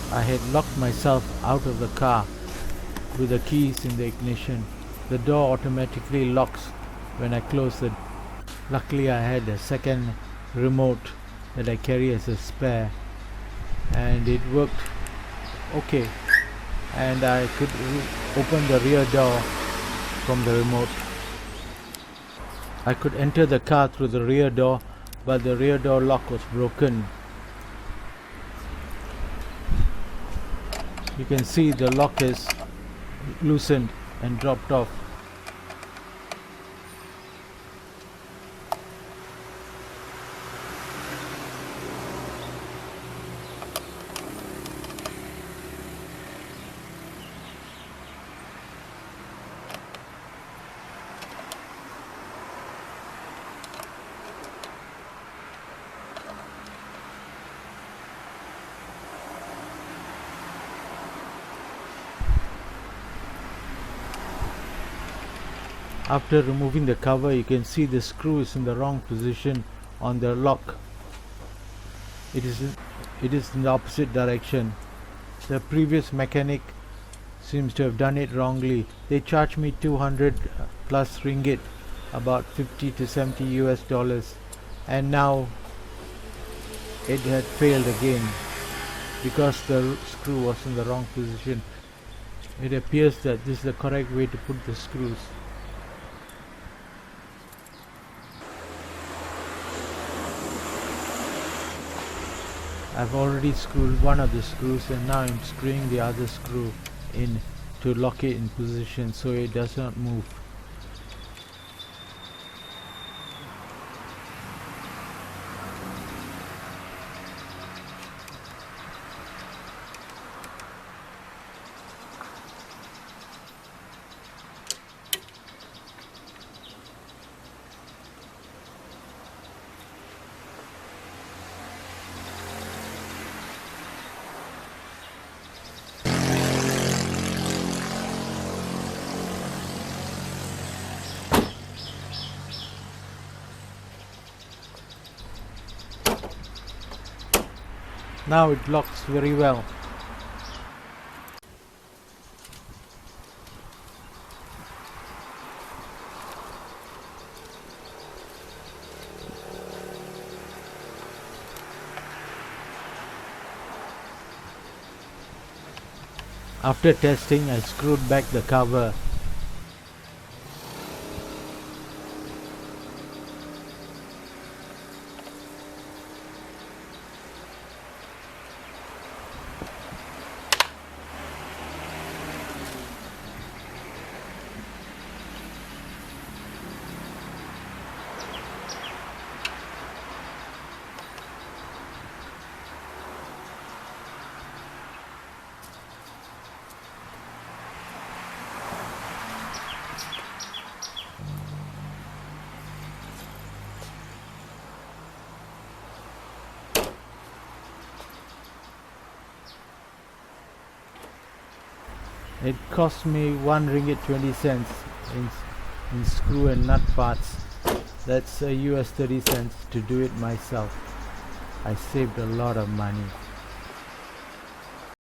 I had locked myself out of the car with the keys in the ignition. The door automatically locks when I close it. Luckily I had a second remote that I carry as a spare, and it worked okay, and I could open the rear door from the remote. I could enter the car through the rear door, but the rear door lock was broken. You can see the lock is loosened and dropped off. After removing the cover, you can see the screw is in the wrong position on the lock. It is in the opposite direction. The previous mechanic seems to have done it wrongly. They charged me 200 plus ringgit, about 50 to 70 US dollars, and now it had failed again because the screw was in the wrong position. It appears that this is the correct way to put the screws. I've already screwed one of the screws, and now I'm screwing the other screw in to lock it in position so it does not move. Now it locks very well. After testing, I screwed back the cover. It cost me 1 ringgit 20 cents in screw and nut parts. That's US 30 cents to do it myself. I saved a lot of money.